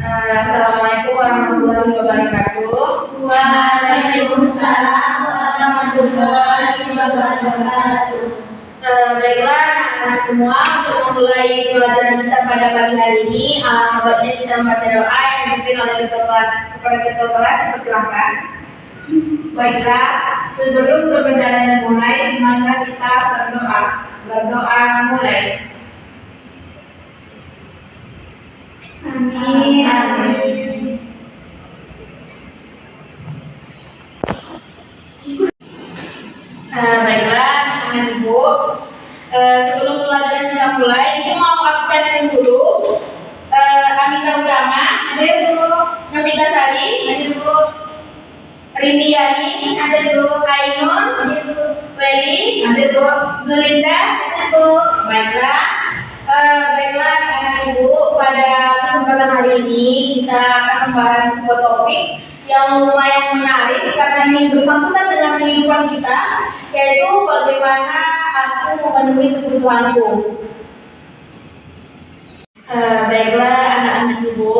Assalamualaikum warahmatullahi wabarakatuh. Waalaikumsalam warahmatullahi wabarakatuh. Baiklah anak-anak semua, untuk memulai pelajaran kita pada pagi hari ini, baiknya kita membaca doa yang dipimpin oleh ketua kelas. Kepada ketua kelas, persilahkan. Baiklah, sebelum perjalanan mulai, maka kita berdoa. Berdoa mulai. Amin. Amin. Baiklah anak-anak ibu, sebelum pelajaran kita mulai, ibu mau absen dulu. Amita Utama, ada Bu. Novita Sari, ada Bu. Rindiani, ada Bu. Ainun, ada Bu. Weli, ada Bu. Zulinda, ada Bu. Baiklah, anak-anak ibu, pada kesempatan hari ini kita akan membahas sebuah topik yang lumayan menarik karena ini bersangkutan dengan kehidupan kita, yaitu bagaimana aku memenuhi kebutuhanku. Baiklah anak-anak ibu,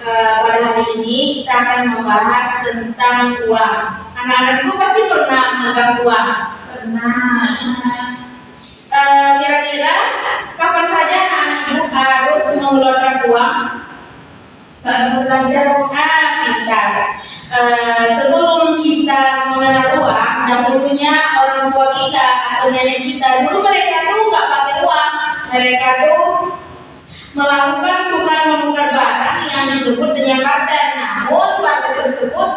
pada hari ini kita akan membahas tentang uang. Anak-anak ibu pasti pernah memegang uang. Pernah. Kira-kira kapan saja anak-anak ibu harus mengeluarkan uang? Saat belajar. Pintar. Sebelum kita mengenal uang, dahulunya orang tua kita atau nenek kita dulu mereka tuh nggak pakai uang, mereka tuh melakukan tukar menukar barang yang disebut dengan barter. Namun barter tersebut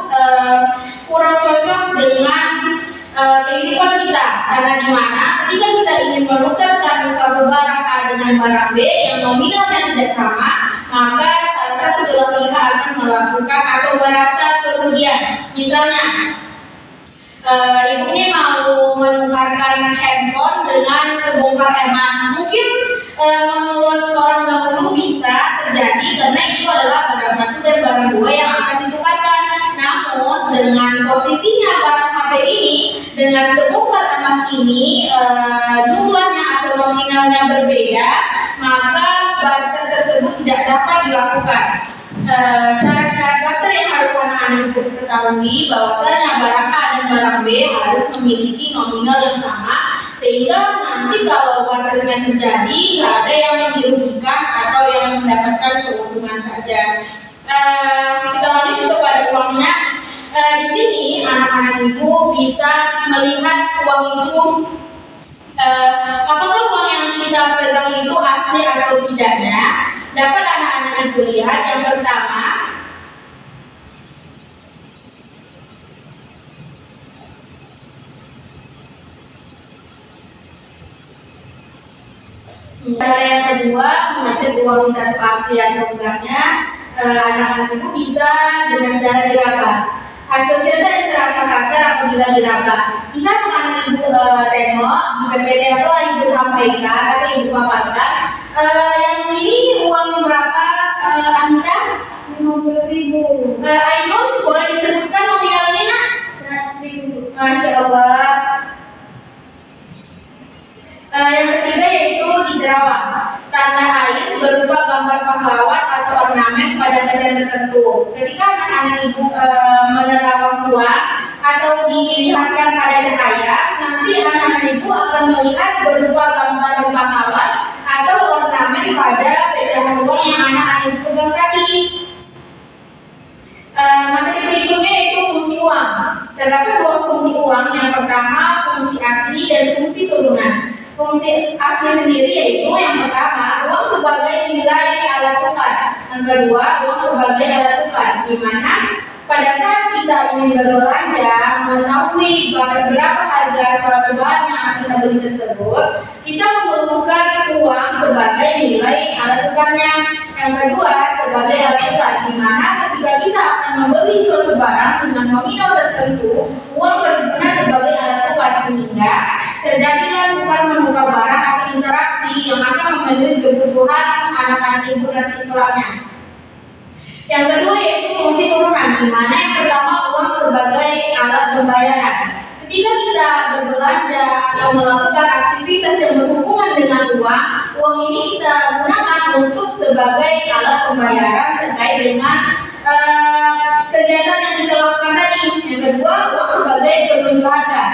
kurang cocok dengan kehidupan kita, karena di mana ketika kita ingin menukarkan suatu barang A dengan barang B yang nominalnya tidak sama, maka salah satu belah pihak akan melakukan atau merasa kerugian. Misalnya, ibu ini mau menukarkan handphone dengan sebongkar emas. Mungkin menurut orang dahulu bisa terjadi karena itu adalah barang satu dan barang dua yang akan ditukarkan. Namun dengan posisinya barang HP ini dengan sebongkar emas ini jumlahnya atau nominalnya berbeda, maka barter tersebut tidak dapat dilakukan. Syarat-syarat barter yang harus anak-anak ibu ketahui bahwasanya barang A dan barang B harus memiliki nominal yang sama, sehingga nanti kalau barternya terjadi nggak ada yang dirugikan atau yang mendapatkan keuntungan saja. Kita lanjut kepada uangnya. Di sini anak-anak ibu bisa melihat uang itu, apakah uang yang kita pegang itu asli atau tidaknya. Dapat anak-anak ibu lihat yang pertama, cara yang kedua mengecek uang kita itu asli atau enggaknya. Anak-anak ibu bisa dengan cara diraba. Hasil cetak yang terasa kasar apabila diraba. Bisa anak-anak ibu tengok di PPT atau ibu sampaikan atau ibu paparkan. Yang ini uang berapa, Anita? 50.000. Ainun, boleh disebutkan nominal ini nak? 100.000. Masya Allah. Yang ketiga yaitu diterawang. Tanda air berupa gambar pahlawan atau ornamen pada bagian tertentu. Ketika anak-anak ibu menerawang uang atau dilihatkan pada cahaya, nanti anak-anak ibu akan melihat berupa gambar pahlawan atau ornamen pada pecahan uang yang anak-anak ibu pegang tadi. Materi berikutnya yaitu fungsi uang. Terdapat dua fungsi uang. Yang pertama fungsi asli dan fungsi turunan. Fungsi asli sendiri yaitu yang pertama uang sebagai nilai alat tukar. Yang kedua uang sebagai alat tukar, di mana pada saat kita ingin berbelanja mengetahui berapa harga suatu barang yang akan kita beli tersebut, kita memerlukan uang sebagai nilai alat tukarnya. Yang kedua sebagai alat tukar, di mana ketika kita akan membeli suatu barang dengan nominal tertentu, uang berguna sebagai alat tukar sehingga terjadilah tukar menukar barang atau interaksi yang akan memenuhi kebutuhan anak-anak ibu nanti kelaknya. Yang kedua yaitu fungsi turunan, di mana yang pertama uang sebagai alat pembayaran. Ketika kita berbelanja atau melakukan aktivitas yang berhubungan dengan uang, uang ini kita gunakan untuk sebagai alat pembayaran terkait dengan kegiatan yang kita lakukan tadi. Yang kedua, uang sebagai penunjuk harga.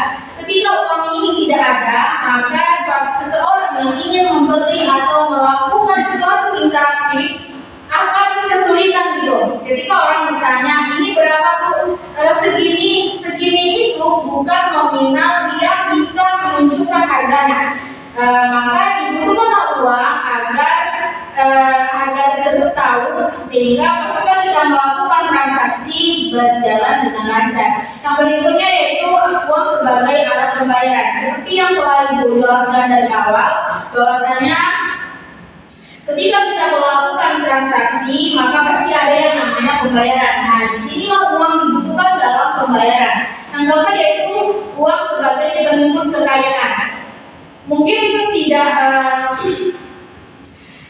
Ketika uang ini tidak ada, maka seseorang yang ingin membeli atau melakukan suatu interaksi akan kesulitan gitu. Ketika orang bertanya, ini berapa Bu? Segini itu bukan nominal yang bisa menunjukkan harganya. Maka dibutuhkanlah uang agar harga tersebut tahu, sehingga pasukan kita melakukan transaksi berjalan dengan lancar. Yang berikutnya yaitu uang sebagai alat pembayaran. Seperti yang telah Ibu jelaskan dari awal, bahwasanya ketika kita melakukan transaksi, maka pasti ada yang namanya pembayaran. Nah, disinilah uang dibutuhkan dalam pembayaran. Anggaplah yaitu uang sebagai penimbun kekayaan. Mungkin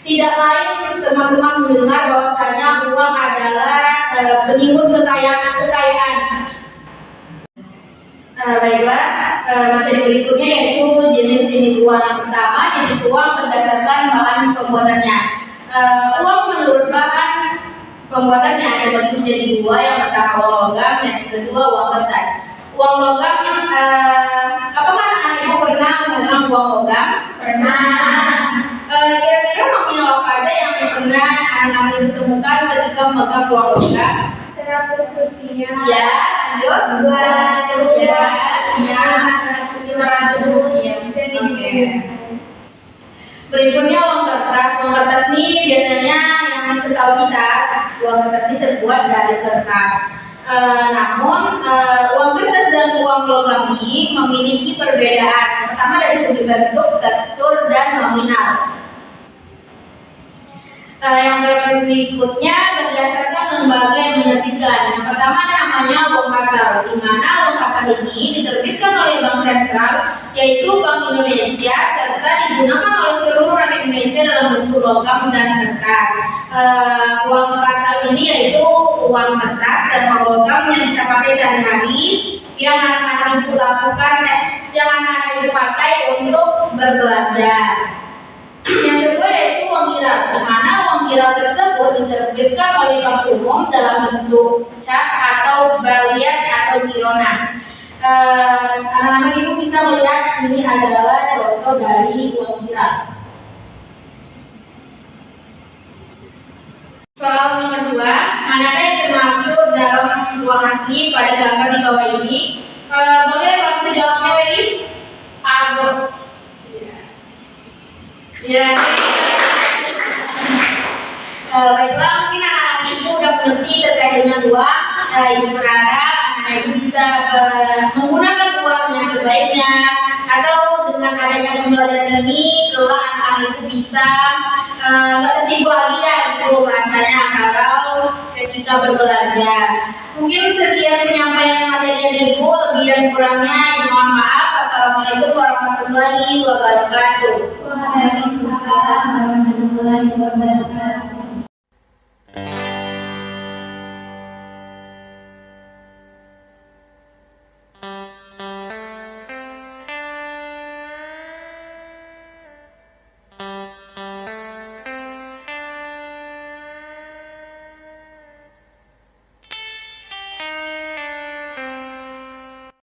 tidak lain teman-teman mendengar bahwasanya uang adalah penimbun kekayaan. Baiklah, materi berikutnya yaitu jenis-jenis uang. Yang pertama, jenis uang berdasarkan bahan pembuatannya. Uang menurut bahan pembuatannya ada bagi menjadi dua. Yang pertama uang logam dan yang kedua uang kertas. Uang logam, apakah anak-anak ibu pernah memegang uang logam? Pernah. Kira-kira nominal apa aja yang pernah anak-anak ibu temukan ketika memegang uang logam? 100 rupiah. Ya, lanjut. 200 rupiah. 500 Oke. Berikutnya uang kertas. Uang kertas ini biasanya yang setahu kita, uang kertas ini terbuat dari kertas. Namun uang kertas dan uang logam ini memiliki perbedaan. Pertama dari segi bentuk, tekstur, dan nominal. Yang berikutnya berdasarkan lembaga yang menerbitkan. Yang pertama namanya uang kartal, di mana uang kartal ini diterbitkan oleh Bank Sentral, yaitu Bank Indonesia, serta digunakan oleh seluruh rakyat Indonesia dalam bentuk logam dan kertas. Uang kartal ini yaitu uang kertas dan uang logam yang kita pakai sehari-hari, yang anak-anak ibu lakukan, yang anak-anak ibu pakai untuk berbelanja. Yang kedua yaitu uang kiral, di mana uang kiral tersebut diterbitkan oleh bank umum dalam bentuk cap atau balian atau kironan. Anak-anak ibu bisa melihat ini adalah contoh dari uang kiral. Soal nomor 2, manakah yang termaksud dalam uang asli pada gambar di bawah ini? Boleh bantu jawabnya, Wendy? Aduh. Ya. Baiklah, mungkin anak-anak ibu udah mengerti terkait dengan uang. Ibu berharap anak-anak ibu bisa menggunakan uang dengan sebaiknya, atau dengan adanya pembelajaran ini, kelak anak-anak ibu bisa nggak tertipu lagi ya itu rasanya kalau ketika berbelanja. Mungkin sekian penyampaian materi dari ibu, lebih dan kurangnya mohon maaf. Assalamualaikum warahmatullahi wabarakatuh. Waalaikumsalam warahmatullahi wabarakatuh.